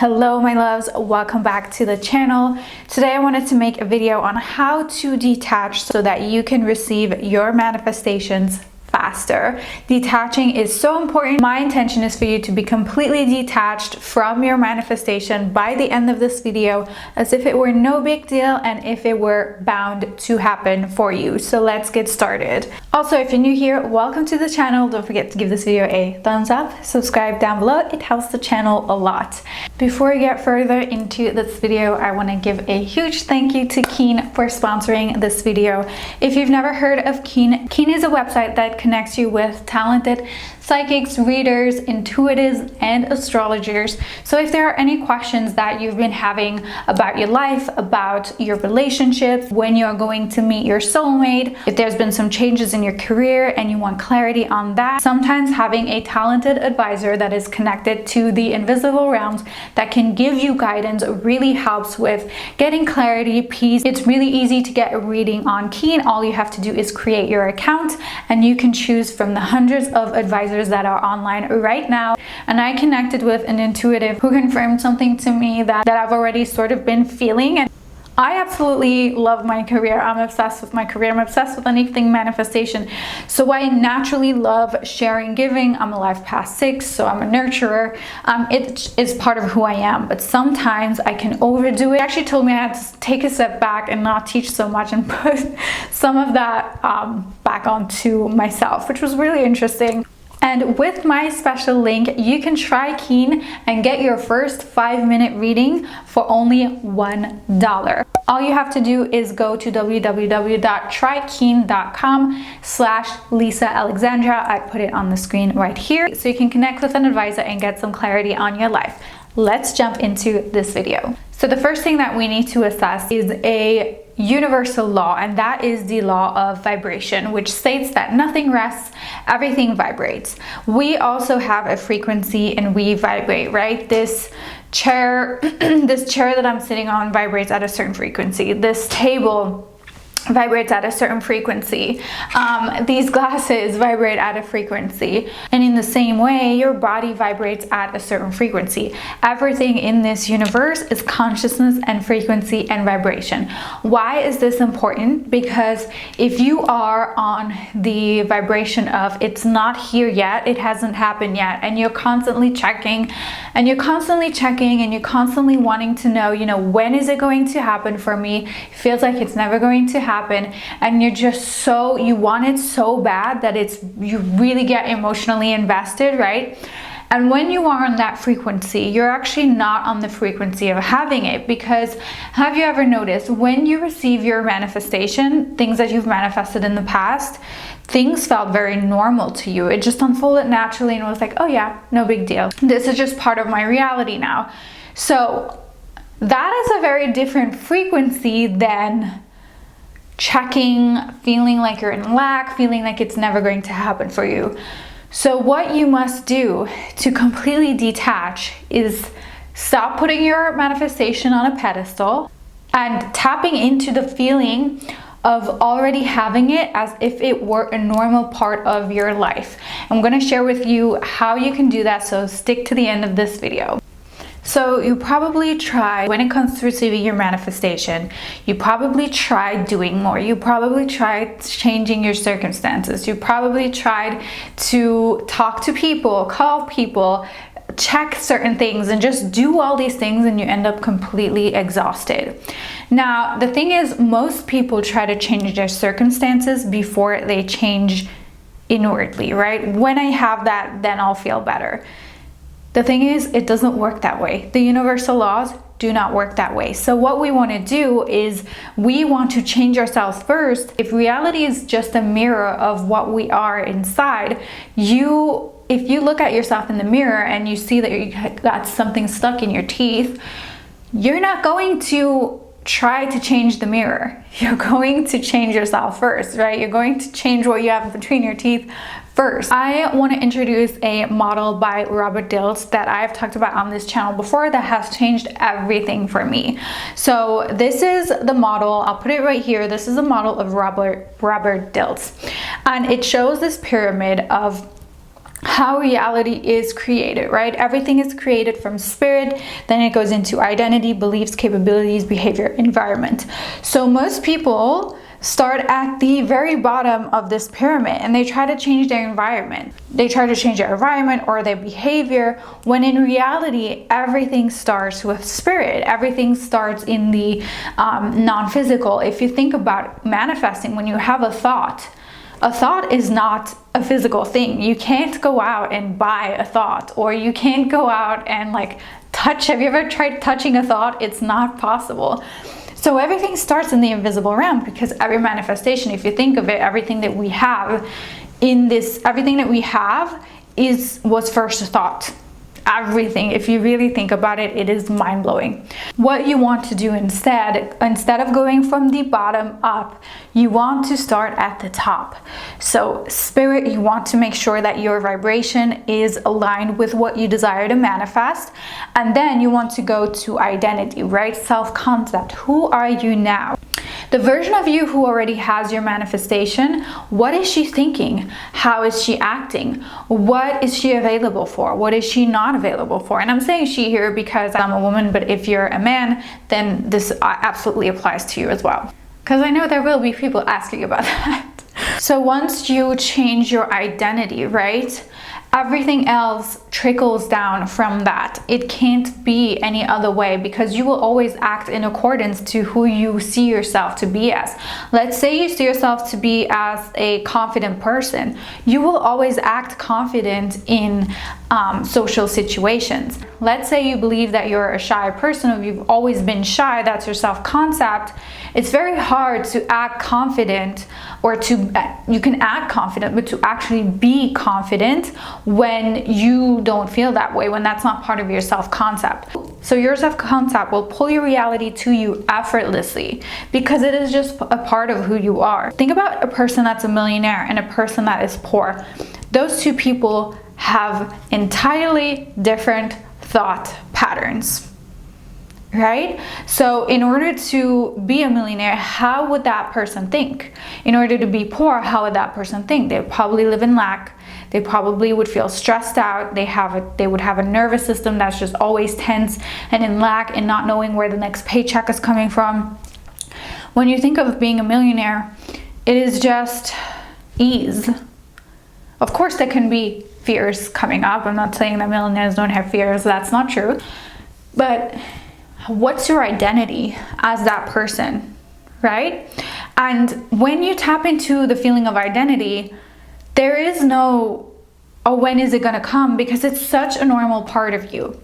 Hello my loves, welcome back to the channel. Today I wanted to make a video on how to detach so that you can receive your manifestations faster. Detaching is so important. My intention is for you to be completely detached from your manifestation by the end of this video, as if it were no big deal and if it were bound to happen for you. So let's get started. Also, if you're new here, welcome to the channel. Don't forget to give this video a thumbs up, subscribe down below. It helps the channel a lot. Before we get further into this video, I want to give a huge thank you to Keen for sponsoring this video. If you've never heard of Keen, Keen is a website that connects you with talented psychics, readers, intuitives, and astrologers. So if there are any questions that you've been having about your life, about your relationships, when you're going to meet your soulmate, if there's been some changes in your career and you want clarity on that, sometimes having a talented advisor that is connected to the invisible realms that can give you guidance really helps with getting clarity, peace. It's really easy to get a reading on Keen. All you have to do is create your account and you can choose from the hundreds of advisors that are online right now. And I connected with an intuitive who confirmed something to me that I've already sort of been feeling. And I absolutely love my career. I'm obsessed with my career. I'm obsessed with anything manifestation. So I naturally love sharing, giving. I'm a life past 6, so I'm a nurturer. It is part of who I am, but sometimes I can overdo it. He actually told me I had to take a step back and not teach so much and put some of that back onto myself, which was really interesting. And with my special link, you can try Keen and get your first 5-minute reading for only $1. All you have to do is go to www.trykeen.com/Lisa Alexandra. I put it on the screen right here so you can connect with an advisor and get some clarity on your life. Let's jump into this video. So the first thing that we need to assess is a universal law, and that is the law of vibration, which states that nothing rests, everything vibrates. We also have a frequency and we vibrate, right? This chair that I'm sitting on vibrates at a certain frequency. This table vibrates at a certain frequency. These glasses vibrate at a frequency. And in the same way, your body vibrates at a certain frequency. Everything in this universe is consciousness and frequency and vibration. Why is this important? Because if you are on the vibration of it's not here yet, it hasn't happened yet, and you're constantly checking and you're constantly wanting to know, when is it going to happen for me? It feels like it's never going to happen, and you're just you want it so bad that you really get emotionally invested, right? And when you are on that frequency, you're actually not on the frequency of having it. Because have you ever noticed when you receive your manifestation, things that you've manifested in the past, things felt very normal to you. It just unfolded naturally and was like, oh yeah, no big deal. This is just part of my reality now. So that is a very different frequency than checking, feeling like you're in lack, feeling like it's never going to happen for you. So what you must do to completely detach is stop putting your manifestation on a pedestal and tapping into the feeling of already having it as if it were a normal part of your life. I'm going to share with you how you can do that, so stick to the end of this video. So you probably try, when it comes to receiving your manifestation, you probably tried doing more. You probably tried changing your circumstances. You probably tried to talk to people, call people, check certain things, and just do all these things, and you end up completely exhausted. Now, the thing is, most people try to change their circumstances before they change inwardly, right? When I have that, then I'll feel better. The thing is, it doesn't work that way. The universal laws do not work that way. So what we want to do is we want to change ourselves first. If reality is just a mirror of what we are inside, if you look at yourself in the mirror and you see that you got something stuck in your teeth, you're not going to try to change the mirror. You're going to change yourself first, right? You're going to change what you have between your teeth first. I want to introduce a model by Robert Dilts that I've talked about on this channel before that has changed everything for me. So this is the model. I'll put it right here. This is a model of Robert Dilts, and it shows this pyramid of how reality is created, right? Everything is created from spirit, then it goes into identity, beliefs, capabilities, behavior, environment. So most people start at the very bottom of this pyramid and they try to change their environment. They try to change their environment or their behavior, when in reality, everything starts with spirit. Everything starts in the non-physical. If you think about manifesting, when you have a thought is not a physical thing. You can't go out and buy a thought, or you can't go out and like touch. Have you ever tried touching a thought? It's not possible. So everything starts in the invisible realm, because every manifestation, if you think of it, everything that we have was first a thought. Everything, if you really think about it, it is mind-blowing. What you want to do instead of going from the bottom up, you want to start at the top. So spirit, you want to make sure that your vibration is aligned with what you desire to manifest. And then you want to go to identity, right? Self-concept. Who are you now? The version of you who already has your manifestation, what is she thinking? How is she acting? What is she available for? What is she not available for? And I'm saying she here because I'm a woman, but if you're a man, then this absolutely applies to you as well. Because I know there will be people asking about that. So once you change your identity, right? Everything else trickles down from that. It can't be any other way, because you will always act in accordance to who you see yourself to be as. Let's say you see yourself to be as a confident person. You will always act confident in social situations. Let's say you believe that you're a shy person, or you've always been shy, that's your self-concept. It's very hard to act confident, or you can act confident, but to actually be confident when you don't feel that way, when that's not part of your self-concept. So your self-concept will pull your reality to you effortlessly, because it is just a part of who you are. Think about a person that's a millionaire and a person that is poor. Those two people have entirely different thought patterns, right? So in order to be a millionaire, how would that person think? In order to be poor, how would that person think? They would probably live in lack. They probably would feel stressed out. They would have a nervous system that's just always tense and in lack, and not knowing where the next paycheck is coming from. When you think of being a millionaire, it is just ease. Of course, there can be fears coming up. I'm not saying that millionaires don't have fears. That's not true. But what's your identity as that person, right? And when you tap into the feeling of identity, there is no, oh, when is it gonna come? Because it's such a normal part of you.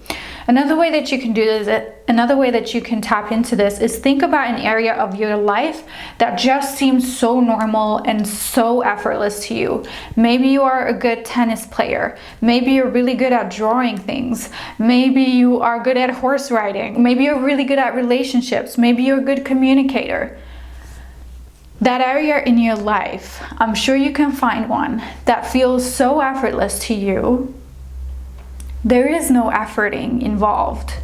Another way that you can do this, another way that you can tap into this, is think about an area of your life that just seems so normal and so effortless to you. Maybe you are a good tennis player. Maybe you're really good at drawing things. Maybe you are good at horse riding. Maybe you're really good at relationships. Maybe you're a good communicator. That area in your life, I'm sure you can find one that feels so effortless to you. There is no efforting involved.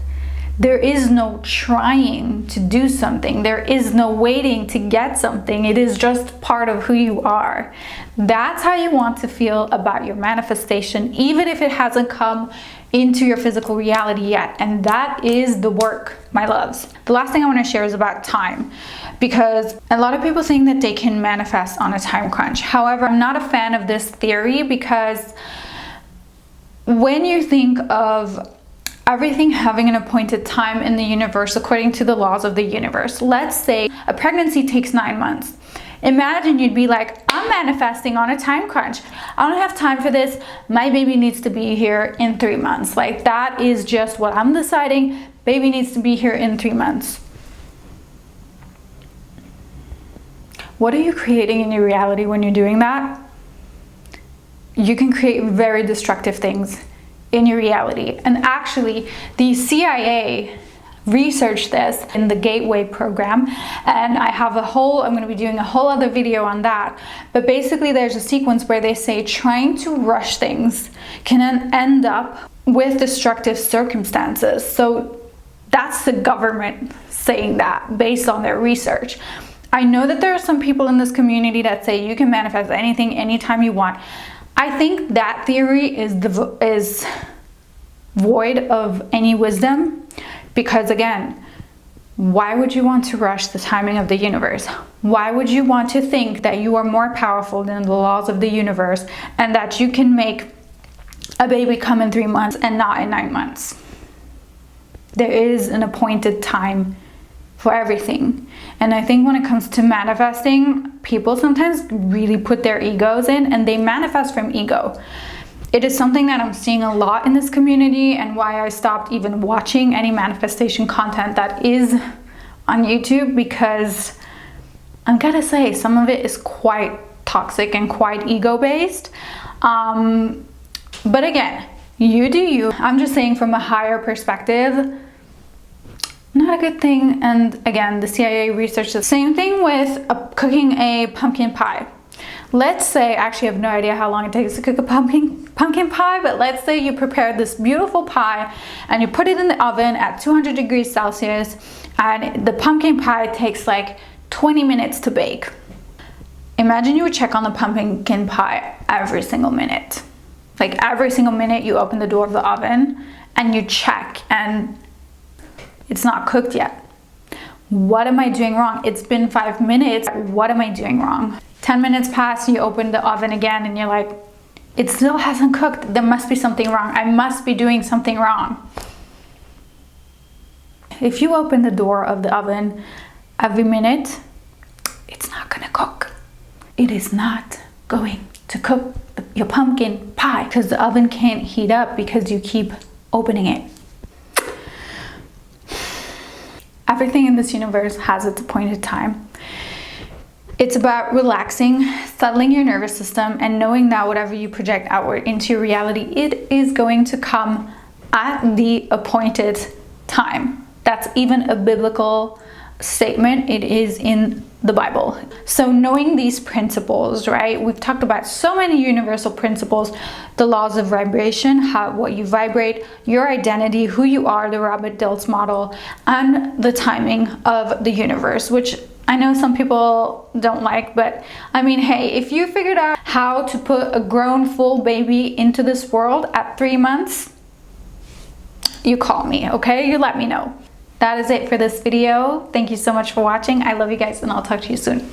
There is no trying to do something. There is no waiting to get something. It is just part of who you are. That's how you want to feel about your manifestation, even if it hasn't come into your physical reality yet. And that is the work, my loves. The last thing I want to share is about time, because a lot of people think that they can manifest on a time crunch. However, I'm not a fan of this theory, because when you think of everything having an appointed time in the universe according to the laws of the universe, let's say a pregnancy takes 9 months. Imagine you'd be like, I'm manifesting on a time crunch. I don't have time for this. My baby needs to be here in 3 months. Like, that is just what I'm deciding. Baby needs to be here in 3 months. What are you creating in your reality when you're doing that? You can create very destructive things in your reality. And actually, the CIA researched this in the Gateway program, and I'm going to be doing a whole other video on that. But basically, there's a sequence where they say trying to rush things can end up with destructive circumstances. So that's the government saying that based on their research. I know that there are some people in this community that say you can manifest anything anytime you want. I think that theory is void of any wisdom, because again, why would you want to rush the timing of the universe? Why would you want to think that you are more powerful than the laws of the universe and that you can make a baby come in 3 months and not in 9 months? There is an appointed time for everything. And I think when it comes to manifesting, people sometimes really put their egos in and they manifest from ego. It is something that I'm seeing a lot in this community, and why I stopped even watching any manifestation content that is on YouTube, because I'm gonna say some of it is quite toxic and quite ego based. But again, you do you. I'm just saying from a higher perspective, not a good thing. And again, the CIA researched the same thing with cooking a pumpkin pie. Let's say, actually I have no idea how long it takes to cook a pumpkin pie, but let's say you prepare this beautiful pie and you put it in the oven at 200 degrees Celsius, and the pumpkin pie takes like 20 minutes to bake. Imagine you would check on the pumpkin pie every single minute. Like every single minute you open the door of the oven and you check and it's not cooked yet. What am I doing wrong? It's been 5 minutes. What am I doing wrong? 10 minutes pass, you open the oven again and you're like, it still hasn't cooked. There must be something wrong. I must be doing something wrong. If you open the door of the oven every minute, it's not gonna cook. It is not going to cook your pumpkin pie, because the oven can't heat up because you keep opening it. Everything in this universe has its appointed time. It's about relaxing, settling your nervous system, and knowing that whatever you project outward into reality, it is going to come at the appointed time. That's even a biblical statement. It is in the Bible. So knowing these principles, right? We've talked about so many universal principles, the laws of vibration, what you vibrate, your identity, who you are, the Robert Dilts model, and the timing of the universe, which I know some people don't like, but I mean, hey, if you figured out how to put a grown full baby into this world at 3 months, you call me, okay? You let me know. That is it for this video. Thank you so much for watching. I love you guys, and I'll talk to you soon.